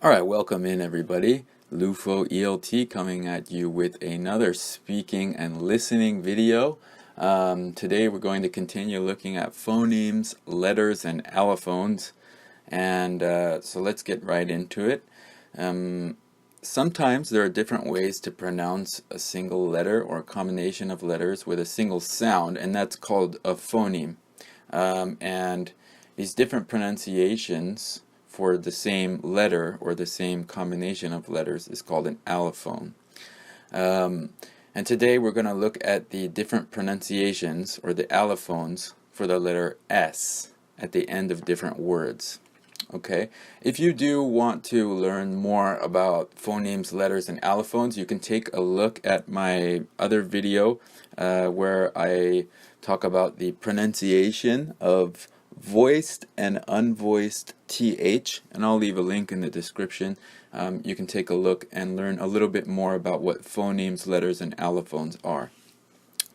Alright, welcome in everybody. LUFOELT coming at you with another speaking and listening video. Today we're going to continue looking at phonemes, letters, and allophones. And so let's get right into it. Sometimes there are different ways to pronounce a single letter or a combination of letters with a single sound, and that's called a phoneme. And these different pronunciations for the same letter or the same combination of letters is called an allophone. And today we're going to look at the different pronunciations or the allophones for the letter S at the end of different words. Okay, if you do want to learn more about phonemes, letters, and allophones, you can take a look at my other video where I talk about the pronunciation of voiced and unvoiced TH, and I'll leave a link in the description. You can take a look and learn a little bit more about what phonemes, letters, and allophones are.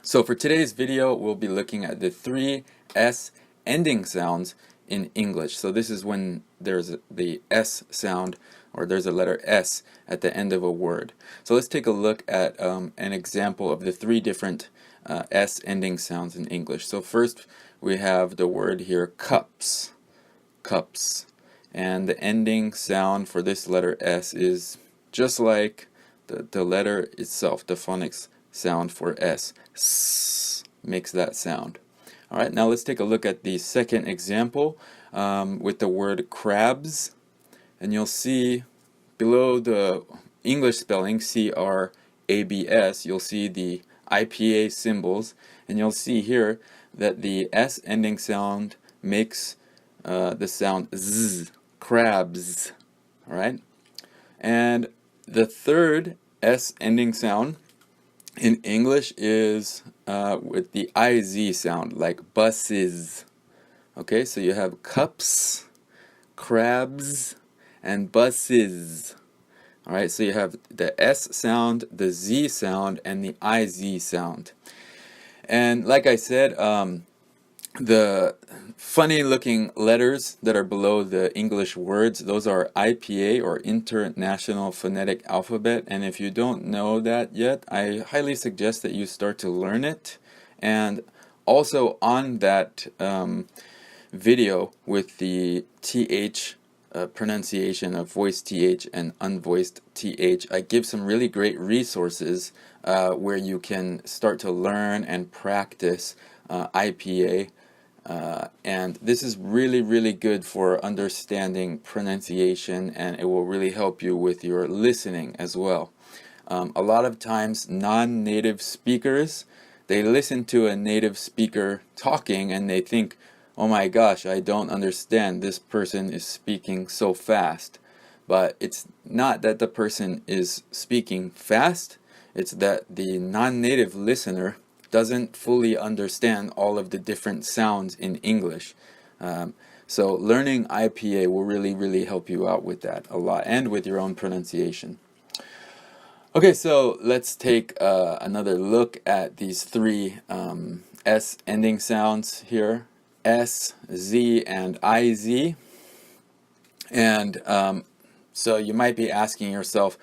So for today's video, we'll be looking at the three S ending sounds in English. So this is when there's the S sound, or there's a letter S at the end of a word. So let's take a look at an example of the three different S ending sounds in English. So first we have the word here, cups. Cups. And the ending sound for this letter S is just like the letter itself, the phonics sound for S. S makes that sound. Alright, now let's take a look at the second example with the word crabs. And you'll see below the English spelling, C-R-A-B-S, you'll see the IPA symbols. And you'll see here that the S ending sound makes the sound Z, crabs. Alright? And the third S ending sound in English is with the IZ sound, like buses. Okay, so you have cups, crabs, and buses. Alright, so you have the S sound, the Z sound, and the IZ sound. And like I said, the funny looking letters that are below the English words, those are IPA, or International Phonetic Alphabet. And if you don't know that yet, I highly suggest that you start to learn it. And also on that video with the TH pronunciation of voiced TH and unvoiced TH, I give some really great resources where you can start to learn and practice IPA. And this is really good for understanding pronunciation, and it will really help you with your listening as well. A lot of times non-native speakers, they listen to a native speaker talking and they think, oh my gosh, I don't understand, this person is speaking so fast. But it's not that the person is speaking fast, it's that the non-native listener doesn't fully understand all of the different sounds in English. So learning IPA will really help you out with that a lot, and with your own pronunciation. Okay, so let's take another look at these three S ending sounds here. S, Z, and IZ. And so you might be asking yourself,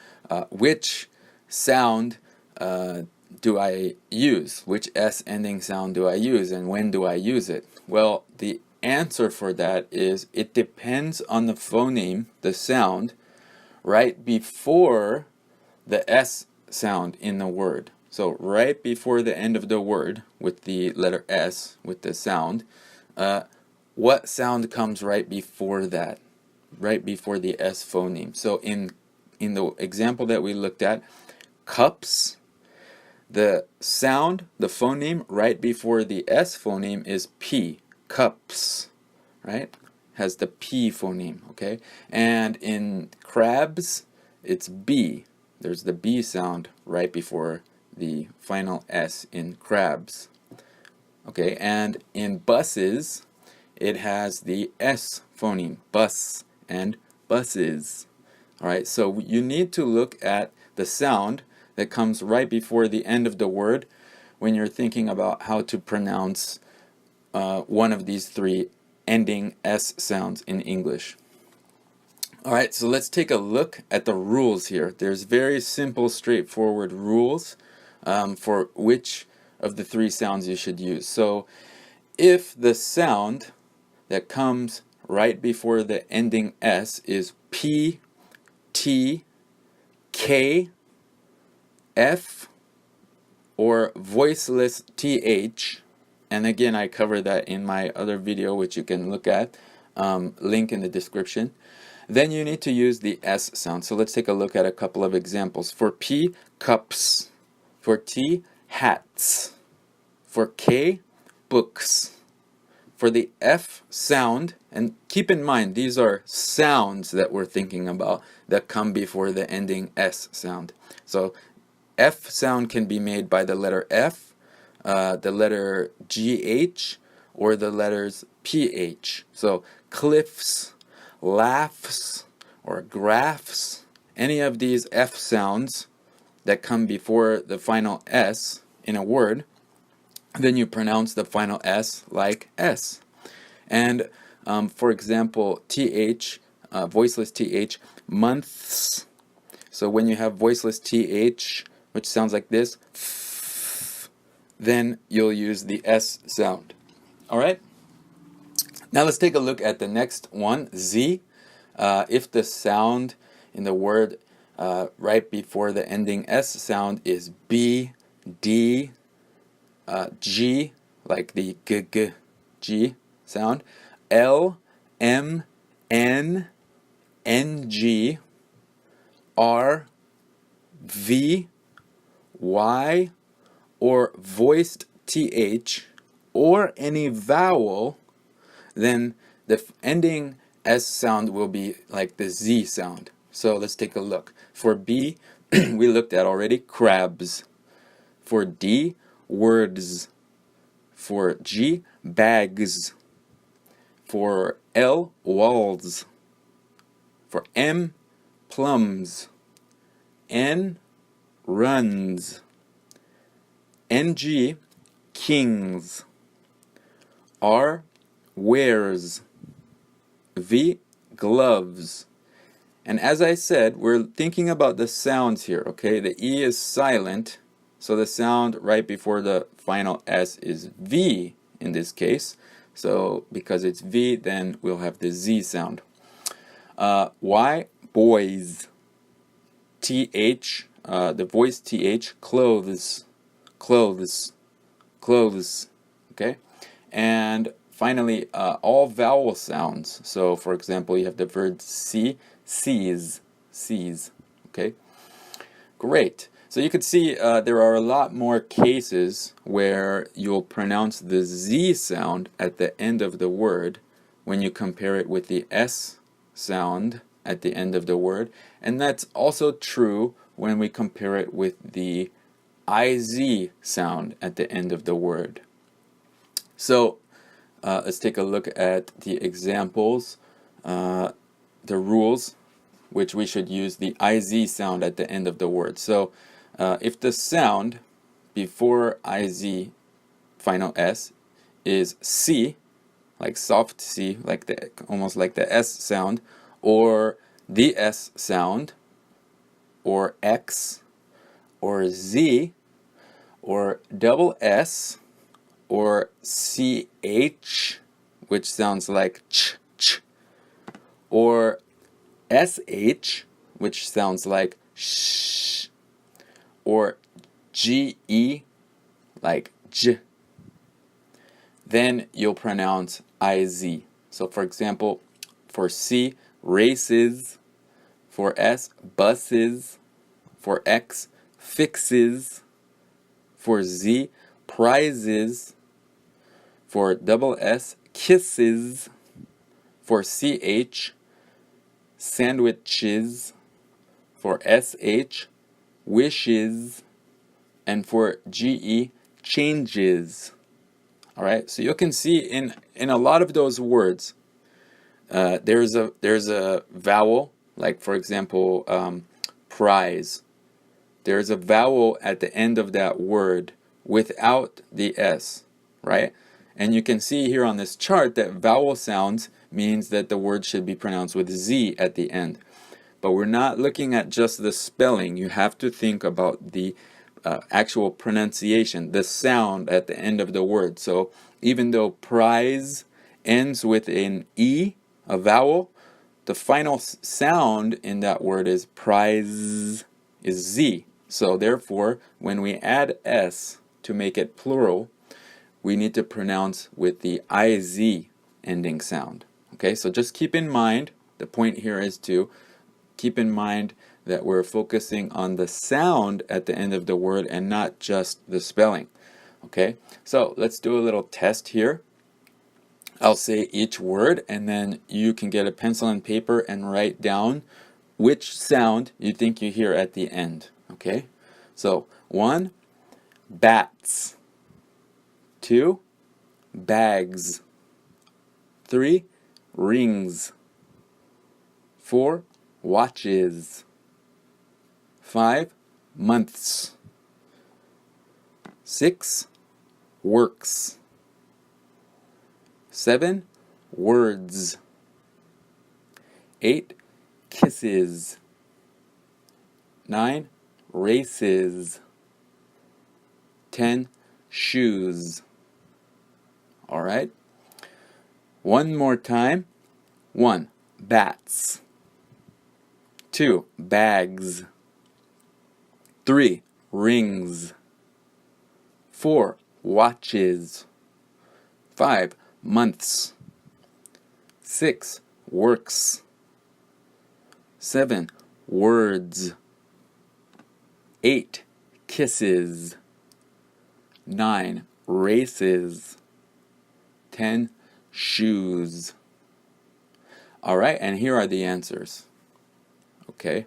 which sound do I use? Which S ending sound do I use, and when do I use it? Well, the answer for that is it depends on the phoneme, the sound, right before the S sound in the word. So right before the end of the word with the letter S, with the sound, what sound comes right before that? Right before the S phoneme. So in the example that we looked at, cups, the sound, the phoneme right before the S phoneme is P, cups, right? Has the P phoneme, okay? And in crabs, it's B. There's the B sound right before the final S in crabs. Okay, and in buses, it has the S phoneme, bus and buses. Alright, so you need to look at the sound that comes right before the end of the word when you're thinking about how to pronounce one of these three ending S sounds in English. Alright, so let's take a look at the rules here. There's very simple, straightforward rules for which of the three sounds you should use. So if the sound that comes right before the ending S is P, T, K, F, or voiceless TH, and again I cover that in my other video which you can look at, link in the description, then you need to use the S sound. So let's take a look at a couple of examples. For P, cups. For T, hats. For K, books. For the F sound, and keep in mind these are sounds that we're thinking about that come before the ending S sound. So F sound can be made by the letter F, the letter GH, or the letters PH. So cliffs, laughs, or graphs, any of these F sounds that come before the final S in a word, then you pronounce the final S like S. And for example, TH, voiceless TH, months. So when you have voiceless TH, which sounds like this, then you'll use the S sound. Alright? Now let's take a look at the next one, Z. If the sound in the word right before the ending S sound is B, D, G, like the G sound, L, M, N, NG, R, V, Y, or voiced TH, or any vowel, then the ending S sound will be like the Z sound. So let's take a look. For B, we looked at already, crabs. For D, words. For G, bags. For L, walls. For M, plums. N, runs. NG, kings. R, wears. V, gloves. And as I said, we're thinking about the sounds here, okay? The E is silent, so the sound right before the final S is V in this case. So because it's V, then we'll have the Z sound. Y, boys. TH, the voice TH, clothes, clothes, clothes, okay? And finally, all vowel sounds. So for example, you have the verb see, sees, sees, okay? Great. So you could see there are a lot more cases where you'll pronounce the Z sound at the end of the word when you compare it with the S sound at the end of the word. And that's also true when we compare it with the IZ sound at the end of the word. So let's take a look at the examples, the rules, which we should use the IZ sound at the end of the word. So if the sound before IZ, final S, is C, like soft C, like the almost like the S sound, or the S sound, or X, or Z, or double S, or CH, which sounds like ch, ch, or SH, which sounds like sh, or GE, like j, then you'll pronounce IZ. So for example, for C, races. For S, buses. For X, fixes. For Z, prizes. For double S, kisses. For CH, sandwiches. For SH, wishes. And for GE, changes. Alright, so you can see in a lot of those words, there's a vowel, like for example, prize. There's a vowel at the end of that word without the S, right? And you can see here on this chart that vowel sounds means that the word should be pronounced with Z at the end. But we're not looking at just the spelling. You have to think about the actual pronunciation, the sound at the end of the word. So even though prize ends with an E, a vowel, the final sound in that word is prize, is Z. So therefore, when we add S to make it plural, we need to pronounce with the IZ ending sound. Okay, so just keep in mind, the point here is to keep in mind that we're focusing on the sound at the end of the word and not just the spelling. Okay, so let's do a little test here. I'll say each word and then you can get a pencil and paper and write down which sound you think you hear at the end. Okay, so 1, bats. 2, bags. 3, rings. 4, watches. 5, months. 6, works. 7, words. 8, kisses. 9, races. 10, shoes. All right. One more time. 1, bats. 2, bags. 3, rings. 4, watches. 5, months. 6, works. 7, words. 8, kisses. 9, races. 10, shoes. All right, and here are the answers. Okay.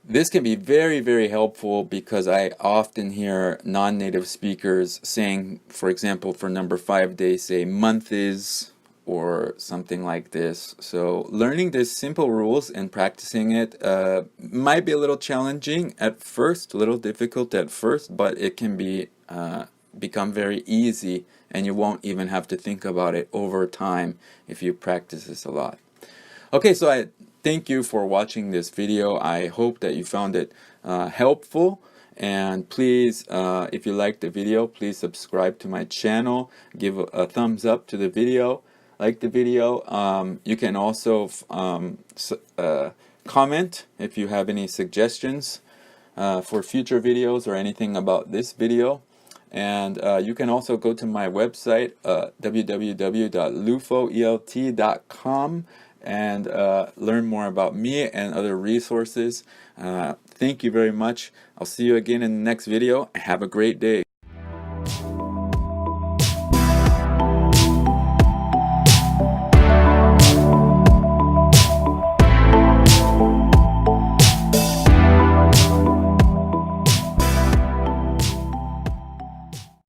This can be very, very helpful because I often hear non-native speakers saying, for example, for number 5, they say month is or something like this. So learning these simple rules and practicing it might be a little challenging at first, a little difficult at first, but it can be become very easy and you won't even have to think about it over time if you practice this a lot. Okay, so I thank you for watching this video. I hope that you found it helpful, and please, if you liked the video, please subscribe to my channel, give a thumbs up to the video, like the video. You can also comment if you have any suggestions for future videos or anything about this video. And you can also go to my website, www.lufoelt.com, and learn more about me and other resources. Thank you very much. I'll see you again in the next video. Have a great day.